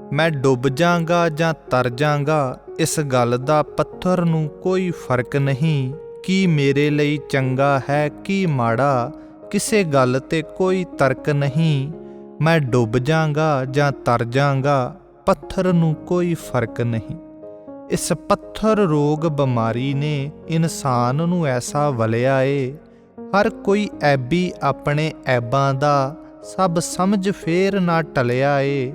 मैं डुੱਬ जांगा जां तर जांगा, इस गल दा पत्थर नूं कोई फर्क नहीं। की मेरे ਲਈ चंगा है की माड़ा, किसे गल ते कोई तर्क नहीं। मैं डुੱਬ जांगा जां तर जांगा, पत्थर नूं कोई फर्क नहीं। इस पत्थर रोग बिमारी ने इंसान नूं ऐसा वलिया ए, हर कोई ऐबी अपने ऐबां दा, सब समझ फेर ना टलिया ए।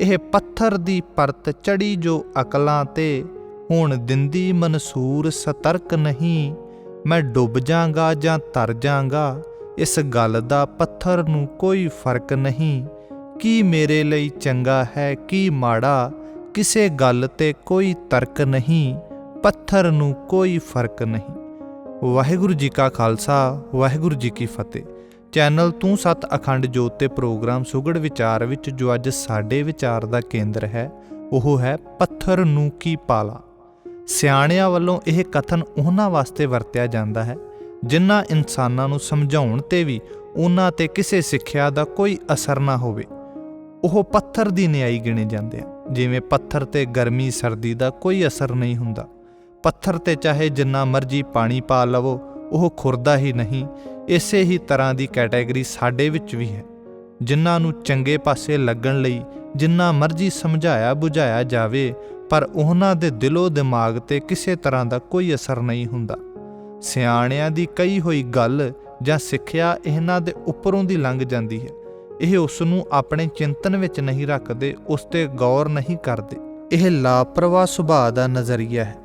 ਇਹ पत्थर दी परत चढ़ी जो अकलां ते, हुण दिंदी मनसूर सतर्क नहीं। मैं डुੱਬ जांगा जां तर जांगा, इस गल दा पत्थर नूं कोई फर्क नहीं। की मेरे ਲਈ चंगा है की माड़ा, किसे गल ते कोई तर्क नहीं। पत्थर नूं कोई फर्क नहीं। वाहिगुरू जी का खालसा, वाहिगुरू जी की फतेह। चैनल तू सत अखंड जोत ते प्रोग्राम सुगड़ विचार विच जो अज साडे विचार दा केंद्र है, ਉਹ है पत्थर नूं की पाला। ਸਿਆਣਿਆਂ ਵੱਲੋਂ ਇਹ ਕਥਨ ਉਹਨਾਂ ਵਾਸਤੇ ਵਰਤਿਆ ਜਾਂਦਾ ਹੈ ਜਿਨ੍ਹਾਂ ਇਨਸਾਨਾਂ ਨੂੰ ਸਮਝਾਉਣ ਤੇ ਵੀ ਉਹਨਾਂ ਤੇ ਕਿਸੇ ਸਿੱਖਿਆ ਦਾ ਕੋਈ ਅਸਰ ਨਾ ਹੋਵੇ। ਉਹ ਪੱਥਰ ਦੀ ਨਿਆਈ ਗਿਣੇ ਜਾਂਦੇ ਆ। ਜਿਵੇਂ ਪੱਥਰ ਤੇ ਗਰਮੀ ਸਰਦੀ ਦਾ ਕੋਈ ਅਸਰ ਨਹੀਂ ਹੁੰਦਾ। ਪੱਥਰ ਤੇ ਚਾਹੇ ਜਿੰਨਾ ਮਰਜ਼ੀ ਪਾਣੀ ਪਾ ਲਵੋ, ਉਹ ਖੁਰਦਾ ਹੀ ਨਹੀਂ। ਇਸੇ ਹੀ ਤਰ੍ਹਾਂ ਦੀ ਕੈਟੇਗਰੀ ਸਾਡੇ ਵਿੱਚ ਵੀ ਹੈ। ਜਿਨ੍ਹਾਂ ਨੂੰ ਚੰਗੇ ਪਾਸੇ ਲੱਗਣ ਲਈ ਜਿੰਨਾ ਮਰਜ਼ੀ ਸਮਝਾਇਆ ਬੁਝਾਇਆ ਜਾਵੇ, ਪਰ ਉਹਨਾਂ ਦੇ ਦਿਲੋਂ ਦਿਮਾਗ ਤੇ ਕਿਸੇ ਤਰ੍ਹਾਂ ਦਾ ਕੋਈ ਅਸਰ ਨਹੀਂ ਹੁੰਦਾ। ਸਿਆਣਿਆਂ ਦੀ ਕਹੀ ਹੋਈ ਗੱਲ ਜਾਂ ਸਿੱਖਿਆ ਇਹਨਾਂ ਦੇ ਉੱਪਰੋਂ ਦੀ ਲੰਘ ਜਾਂਦੀ ਹੈ। ਇਹ ਉਸ ਨੂੰ ਆਪਣੇ ਚਿੰਤਨ ਵਿੱਚ ਨਹੀਂ ਰੱਖਦੇ, ਉਸ ਤੇ ਗੌਰ ਨਹੀਂ ਕਰਦੇ। ਇਹ ਲਾਪਰਵਾਹ ਸੁਭਾਅ ਦਾ ਨਜ਼ਰੀਆ ਹੈ।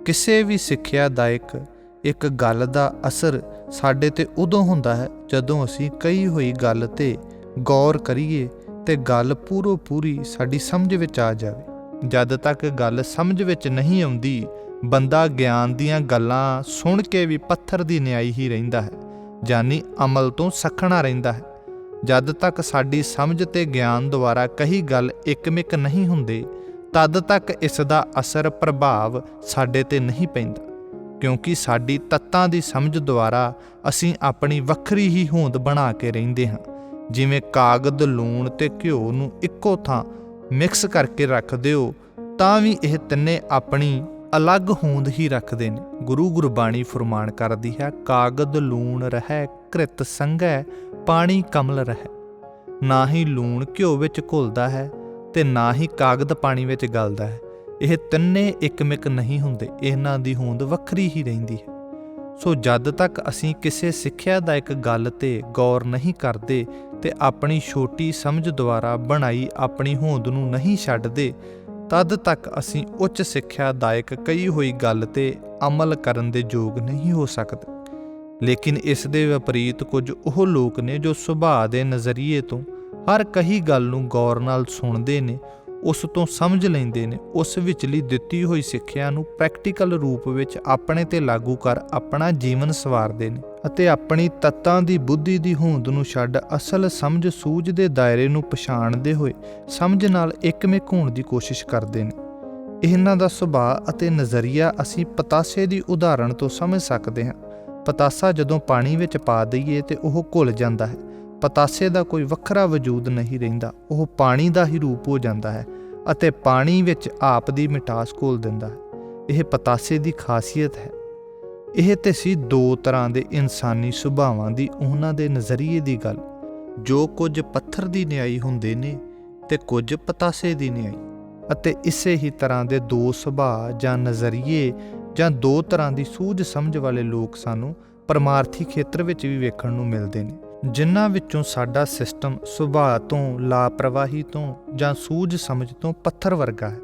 ਕਿਸੇ ਵੀ ਸਿੱਖਿਆਦਾਇਕ ਇੱਕ ਗੱਲ ਦਾ ਅਸਰ ਸਾਡੇ ਤੇ ਉਦੋਂ ਹੁੰਦਾ ਹੈ ਜਦੋਂ ਅਸੀਂ ਕਹੀ ਹੋਈ ਗੱਲ ਤੇ ਗੌਰ ਕਰੀਏ ਤੇ ਗੱਲ ਪੂਰੋ ਪੂਰੀ ਸਾਡੀ ਸਮਝ ਵਿੱਚ ਆ ਜਾਵੇ। ਜਦ ਤੱਕ ਗੱਲ ਸਮਝ ਵਿੱਚ ਨਹੀਂ ਆਉਂਦੀ, ਬੰਦਾ ਗਿਆਨ ਦੀਆਂ ਗੱਲਾਂ ਸੁਣ ਕੇ ਵੀ ਪੱਥਰ ਦੀ ਨਿਆਈ ਹੀ ਰਹਿੰਦਾ ਹੈ, ਯਾਨੀ ਅਮਲ ਤੋਂ ਸੱਖਣਾ ਰਹਿੰਦਾ ਹੈ। ਜਦ ਤੱਕ ਸਾਡੀ ਸਮਝ ਤੇ ਗਿਆਨ ਦੁਆਰਾ ਕਹੀ ਗੱਲ ਇੱਕਮਿਕ ਨਹੀਂ ਹੁੰਦੇ, ਤਦ ਤੱਕ ਇਸ ਦਾ ਅਸਰ ਪ੍ਰਭਾਵ ਸਾਡੇ ਤੇ ਨਹੀਂ ਪੈਂਦਾ, ਕਿਉਂਕਿ ਸਾਡੀ ਤੱਤਾਂ ਦੀ ਸਮਝ ਦੁਆਰਾ ਅਸੀਂ ਆਪਣੀ ਵੱਖਰੀ ਹੀ ਹੋਂਦ ਬਣਾ ਕੇ ਰਹਿੰਦੇ ਹਾਂ। ਜਿਵੇਂ ਕਾਗਜ਼, ਲੂਣ ਤੇ ਘਿਓ ਨੂੰ ਇੱਕੋ ਥਾਂ ਮਿਕਸ ਕਰਕੇ ਰੱਖ ਦਿਓ ਤਾਂ ਵੀ ਇਹ ਤਿੰਨੇ ਆਪਣੀ ਅਲੱਗ ਹੋਂਦ ਹੀ ਰੱਖਦੇ ਨੇ। ਗੁਰੂ ਗੁਰਬਾਣੀ ਫਰਮਾਨ ਕਰਦੀ ਹੈ, ਕਾਗਜ਼ ਲੂਣ ਰਹਿ ਘ੍ਰਿਤ ਸੰਗੈ, ਪਾਣੀ ਕਮਲ ਰਹਿ। ਨਾ ਹੀ ਲੂਣ ਘਿਓ ਵਿੱਚ ਘੁਲਦਾ ਹੈ ਤੇ ਨਾ ਹੀ ਕਾਗਜ਼ ਪਾਣੀ ਵਿੱਚ ਗਲਦਾ ਹੈ। ਇਹ ਤਿੰਨੇ ਇੱਕਮਿਕ ਨਹੀਂ ਹੁੰਦੇ, ਇਹਨਾਂ ਦੀ ਹੋਂਦ ਵੱਖਰੀ ਹੀ ਰਹਿੰਦੀ ਹੈ। ਸੋ ਜਦ ਤੱਕ ਅਸੀਂ ਕਿਸੇ ਸਿੱਖਿਆਦਾਇਕ ਗੱਲ ਤੇ ਗੌਰ ਨਹੀਂ ਕਰਦੇ ਤੇ ਆਪਣੀ ਛੋਟੀ ਸਮਝ ਦੁਆਰਾ ਬਣਾਈ ਆਪਣੀ ਹੋਂਦ ਨੂੰ ਨਹੀਂ ਛੱਡਦੇ, ਤਦ ਤੱਕ ਅਸੀਂ ਉੱਚ ਸਿੱਖਿਆਦਾਇਕ ਕਹੀ ਹੋਈ ਗੱਲ ਤੇ ਅਮਲ ਕਰਨ ਦੇ ਯੋਗ ਨਹੀਂ ਹੋ ਸਕਦੇ। ਲੇਕਿਨ ਇਸ ਦੇ ਵਿਪਰੀਤ ਕੁਝ ਉਹ ਲੋਕ ਨੇ ਜੋ ਸੁਭਾਅ ਦੇ ਨਜ਼ਰੀਏ ਤੋਂ ਹਰ ਕਹੀ ਗੱਲ ਨੂੰ ਗੌਰ ਨਾਲ ਸੁਣਦੇ ਨੇ, ਉਸ ਤੋਂ ਸਮਝ ਲੈਂਦੇ ਨੇ, ਉਸ ਵਿਚਲੀ ਦਿੱਤੀ ਹੋਈ ਸਿੱਖਿਆ ਨੂੰ ਪ੍ਰੈਕਟੀਕਲ ਰੂਪ ਵਿੱਚ ਆਪਣੇ ਤੇ ਲਾਗੂ ਕਰ ਆਪਣਾ ਜੀਵਨ ਸੰਵਾਰਦੇ ਨੇ ਅਤੇ ਆਪਣੀ ਤੱਤਾਂ ਦੀ ਬੁੱਧੀ ਦੀ ਹੋਂਦ ਨੂੰ ਛੱਡ ਅਸਲ ਸਮਝ ਸੂਝ ਦੇ ਦਾਇਰੇ ਨੂੰ ਪਛਾਣਦੇ ਹੋਏ ਸਮਝ ਨਾਲ ਇੱਕਮਿਕ ਹੋਣ ਦੀ ਕੋਸ਼ਿਸ਼ ਕਰਦੇ ਨੇ। ਇਹਨਾਂ ਦਾ ਸੁਭਾਅ ਅਤੇ ਨਜ਼ਰੀਆ ਅਸੀਂ ਪਤਾਸੇ ਦੀ ਉਦਾਹਰਣ ਤੋਂ ਸਮਝ ਸਕਦੇ ਹਾਂ। ਪਤਾਸਾ ਜਦੋਂ ਪਾਣੀ ਵਿੱਚ ਪਾ ਦਈਏ ਤੇ ਉਹ ਘੁਲ ਜਾਂਦਾ ਹੈ। ਪਤਾਸੇ ਦਾ ਕੋਈ ਵੱਖਰਾ ਵਜੂਦ ਨਹੀਂ ਰਹਿੰਦਾ, ਉਹ ਪਾਣੀ ਦਾ ਹੀ ਰੂਪ ਹੋ ਜਾਂਦਾ ਹੈ ਅਤੇ ਪਾਣੀ ਵਿੱਚ ਆਪ ਦੀ ਮਿਠਾਸ ਘੋਲ ਦਿੰਦਾ ਹੈ। ਇਹ ਪਤਾਸੇ ਦੀ ਖਾਸੀਅਤ ਹੈ। ਇਹ ਤੇ ਸੀ ਦੋ ਤਰ੍ਹਾਂ ਦੇ ਇਨਸਾਨੀ ਸੁਭਾਵਾਂ ਦੀ ਉਹਨਾਂ ਦੇ ਨਜ਼ਰੀਏ ਦੀ ਗੱਲ, ਜੋ ਕੁਝ ਪੱਥਰ ਦੀ ਨਿਆਈ ਹੁੰਦੇ ਨੇ ਤੇ ਕੁਝ ਪਤਾਸੇ ਦੀ ਨਿਆਈ। ਅਤੇ ਇਸੇ ਹੀ ਤਰ੍ਹਾਂ ਦੇ ਦੋ ਸੁਭਾਅ ਜਾਂ ਨਜ਼ਰੀਏ ਜਾਂ ਦੋ ਤਰ੍ਹਾਂ ਦੀ ਸੂਝ ਸਮਝ ਵਾਲੇ ਲੋਕ ਸਾਨੂੰ ਪਰਮਾਰਥੀ ਖੇਤਰ ਵਿੱਚ ਵੀ ਵੇਖਣ ਨੂੰ ਮਿਲਦੇ ਨੇ, ਜਿਨ੍ਹਾਂ ਵਿੱਚੋਂ ਸਾਡਾ ਸਿਸਟਮ ਸੁਭਾਅ ਤੋਂ, ਲਾਪਰਵਾਹੀ ਤੋਂ ਜਾਂ ਸੂਝ ਸਮਝ ਤੋਂ ਪੱਥਰ ਵਰਗਾ ਹੈ,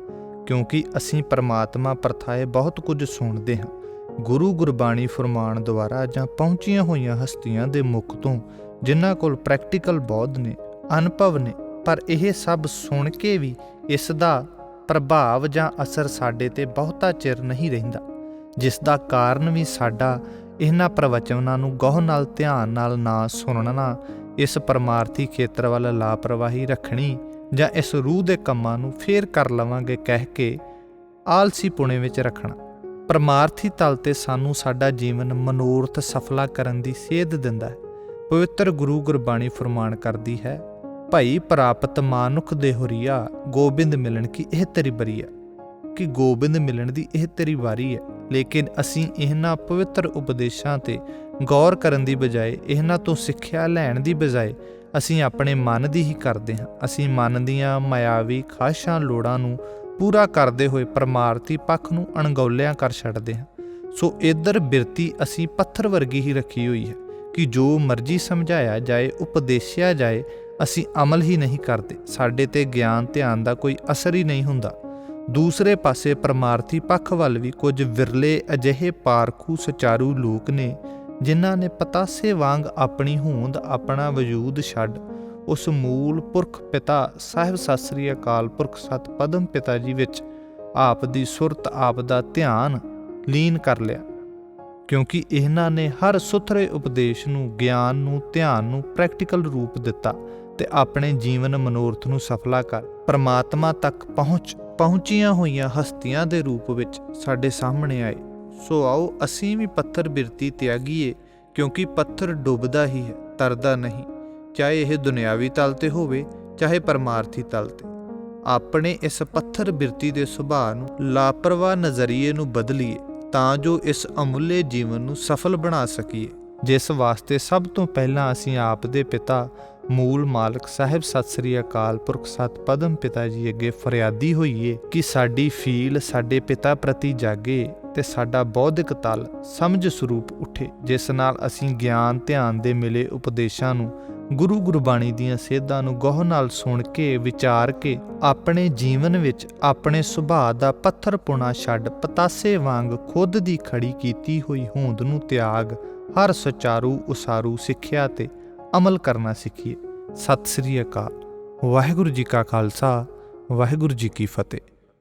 ਕਿਉਂਕਿ ਅਸੀਂ ਪਰਮਾਤਮਾ ਪ੍ਰਥਾਏ ਬਹੁਤ ਕੁਝ ਸੁਣਦੇ ਹਾਂ ਗੁਰੂ ਗੁਰਬਾਣੀ ਫਰਮਾਨ ਦੁਆਰਾ ਜਾਂ ਪਹੁੰਚੀਆਂ ਹੋਈਆਂ ਹਸਤੀਆਂ ਦੇ ਮੁਖ ਤੋਂ, ਜਿਨ੍ਹਾਂ ਕੋਲ ਪ੍ਰੈਕਟੀਕਲ ਬੌਧ ਨੇ, ਅਨੁਭਵ ਨੇ। ਪਰ ਇਹ ਸਭ ਸੁਣ ਕੇ ਵੀ ਇਸ ਦਾ ਪ੍ਰਭਾਵ ਜਾਂ ਅਸਰ ਸਾਡੇ ਤੇ ਬਹੁਤਾ ਚਿਰ ਨਹੀਂ ਰਹਿੰਦਾ, ਜਿਸ ਦਾ ਕਾਰਨ ਵੀ ਸਾਡਾ ਇਹਨਾਂ ਪ੍ਰਵਚਨਾਂ ਨੂੰ ਗਹੁ ਨਾਲ ਧਿਆਨ ਨਾਲ ਨਾ ਸੁਣਨਾ, ਇਸ ਪਰਮਾਰਥੀ ਖੇਤਰ ਵੱਲ ਲਾਪਰਵਾਹੀ ਰੱਖਣੀ ਜਾਂ ਇਸ ਰੂਹ ਦੇ ਕੰਮਾਂ ਨੂੰ ਫੇਰ ਕਰ ਲਵਾਂਗੇ ਕਹਿ ਕੇ ਆਲਸੀ ਪੁਣੇ ਵਿੱਚ ਰੱਖਣਾ। ਪਰਮਾਰਥੀ ਤਲ ਤੇ ਸਾਨੂੰ ਸਾਡਾ ਜੀਵਨ ਮਨੋਰਥ ਸਫਲਾ ਕਰਨ ਦੀ ਸੇਧ ਦਿੰਦਾ ਹੈ। ਪਵਿੱਤਰ ਗੁਰੂ ਗੁਰਬਾਣੀ ਫਰਮਾਨ ਕਰਦੀ ਹੈ, ਭਈ ਪ੍ਰਾਪਤ ਮਾਨੁਖ ਦੇ ਹੁਰੀਆ, ਗੋਬਿੰਦ ਮਿਲਣ ਕੀ ਇਹ ਤੇਰੀ ਬਰੀਆ। ਕਿ ਗੋਬਿੰਦ ਮਿਲਣ ਦੀ ਇਹ ਤੇਰੀ ਵਾਰੀ ਹੈ। ਲੇਕਿਨ ਅਸੀਂ ਇਹਨਾਂ ਪਵਿੱਤਰ ਉਪਦੇਸ਼ਾਂ ਤੇ ਗੌਰ ਕਰਨ ਦੀ ਬਜਾਏ, ਇਹਨਾਂ ਤੋਂ ਸਿੱਖਿਆ ਲੈਣ ਦੀ ਬਜਾਏ ਅਸੀਂ ਆਪਣੇ ਮਨ ਦੀ ਹੀ ਕਰਦੇ ਹਾਂ। ਅਸੀਂ ਮਨ ਦੀਆਂ ਮਾਇਆਵੀ ਖਾਹਿਸ਼ਾਂ ਲੋੜਾਂ ਨੂੰ ਪੂਰਾ ਕਰਦੇ ਹੋਏ ਪਰਮਾਰਥੀ ਪੱਖ ਨੂੰ ਅਣਗੌਲਿਆਂ ਕਰ ਛੱਡਦੇ ਹਾਂ। ਸੋ ਇੱਧਰ ਬਿਰਤੀ ਅਸੀਂ ਪੱਥਰ ਵਰਗੀ ਹੀ ਰੱਖੀ ਹੋਈ ਹੈ ਕਿ ਜੋ ਮਰਜ਼ੀ ਸਮਝਾਇਆ ਜਾਏ, ਉਪਦੇਸ਼ਿਆ ਜਾਏ, ਅਸੀਂ ਅਮਲ ਹੀ ਨਹੀਂ ਕਰਦੇ। ਸਾਡੇ ਤੇ ਗਿਆਨ ਧਿਆਨ ਦਾ ਕੋਈ ਅਸਰ ਹੀ ਨਹੀਂ ਹੁੰਦਾ। ਦੂਸਰੇ ਪਾਸੇ ਪਰਮਾਰਥੀ ਪੱਖ ਵੱਲ ਵੀ ਕੁਝ ਵਿਰਲੇ ਅਜਿਹੇ ਪਾਰਖੂ ਸੁਚਾਰੂ ਲੋਕ ਨੇ ਜਿਨ੍ਹਾਂ ਨੇ ਪਤਾਸੇ ਵਾਂਗ ਆਪਣੀ ਹੋਂਦ, ਆਪਣਾ ਵਜੂਦ ਛੱਡ ਉਸ ਮੂਲ ਪੁਰਖ ਪਿਤਾ ਸਾਹਿਬ ਸਤਿ ਸ੍ਰੀ ਅਕਾਲ ਪੁਰਖ ਸਤ ਪਦਮ ਪਿਤਾ ਜੀ ਵਿੱਚ ਆਪ ਦੀ ਸੁਰਤ, ਆਪ ਦਾ ਧਿਆਨ ਲੀਨ ਕਰ ਲਿਆ। ਕਿਉਂਕਿ ਇਹਨਾਂ ਨੇ ਹਰ ਸੁਥਰੇ ਉਪਦੇਸ਼ ਨੂੰ, ਗਿਆਨ ਨੂੰ, ਧਿਆਨ ਨੂੰ ਪ੍ਰੈਕਟੀਕਲ ਰੂਪ ਦਿੱਤਾ ਤੇ ਆਪਣੇ ਜੀਵਨ ਮਨੋਰਥ ਨੂੰ ਸਫਲਾ ਕਰ ਪਰਮਾਤਮਾ ਤੱਕ ਪਹੁੰਚੀਆਂ ਹੋਈਆਂ ਹਸਤੀਆਂ ਦੇ ਰੂਪ ਵਿੱਚ ਸਾਡੇ ਸਾਹਮਣੇ ਆਏ। ਸੋ ਆਓ ਅਸੀਂ ਵੀ ਪੱਥਰ ਬਿਰਤੀ ਤਿਆਗੀਏ, ਕਿਉਂਕਿ ਪੱਥਰ ਡੁੱਬਦਾ ਹੀ ਹੈ, ਤਰਦਾ ਨਹੀਂ। ਚਾਹੇ ਇਹ ਦੁਨਿਆਵੀ ਤਲ ਤੇ ਹੋਵੇ, ਚਾਹੇ ਪਰਮਾਰਥੀ ਤਲ ਤੇ। ਆਪਣੇ ਇਸ ਪੱਥਰ ਬਿਰਤੀ ਦੇ ਸੁਭਾਅ ਨੂੰ, ਲਾਪਰਵਾਹ ਨਜ਼ਰੀਏ ਨੂੰ ਬਦਲੀਏ ਤਾਂ ਜੋ ਇਸ ਅਮੁੱਲੇ ਜੀਵਨ ਨੂੰ ਸਫਲ ਬਣਾ ਸਕੀਏ, ਜਿਸ ਵਾਸਤੇ ਸਭ ਤੋਂ ਪਹਿਲਾਂ ਅਸੀਂ ਆਪ ਦੇ ਪਿਤਾ ਮੂਲ ਮਾਲਕ ਸਾਹਿਬ ਸਤਿ ਸ੍ਰੀ ਅਕਾਲ ਪੁਰਖ ਸਤ ਪਦਮ ਪਿਤਾ ਜੀ ਅੱਗੇ ਫਰਿਆਦੀ ਹੋਈਏ ਕਿ ਸਾਡੀ ਫੀਲ ਸਾਡੇ ਪਿਤਾ ਪ੍ਰਤੀ ਜਾਗੇ ਤੇ ਸਾਡਾ ਬੌਧਿਕ ਤਲ ਸਮਝ ਸਰੂਪ ਉੱਠੇ, ਜਿਸ ਨਾਲ ਅਸੀਂ ਗਿਆਨ ਧਿਆਨ ਦੇ ਮਿਲੇ ਉਪਦੇਸ਼ਾਂ ਨੂੰ, ਗੁਰੂ ਗੁਰਬਾਣੀ ਦੀਆਂ ਸੇਧਾਂ ਨੂੰ ਗਹੁ ਨਾਲ ਸੁਣ ਕੇ, ਵਿਚਾਰ ਕੇ ਆਪਣੇ ਜੀਵਨ ਵਿੱਚ ਆਪਣੇ ਸੁਭਾਅ ਦਾ ਪੱਥਰਪੁਣਾ ਛੱਡ ਪਤਾਸੇ ਵਾਂਗ ਖੁਦ ਦੀ ਖੜੀ ਕੀਤੀ ਹੋਈ ਹੋਂਦ ਨੂੰ ਤਿਆਗ ਹਰ ਸੁਚਾਰੂ ਉਸਾਰੂ ਸਿੱਖਿਆ ਤੇ ਅਮਲ ਕਰਨਾ ਸਿੱਖੀਏ। ਸਤਿ ਸ੍ਰੀ ਅਕਾਲ। ਵਾਹਿਗੁਰੂ ਜੀ ਕਾ ਖਾਲਸਾ, ਵਾਹਿਗੁਰੂ ਜੀ ਕੀ ਫਤਿਹ।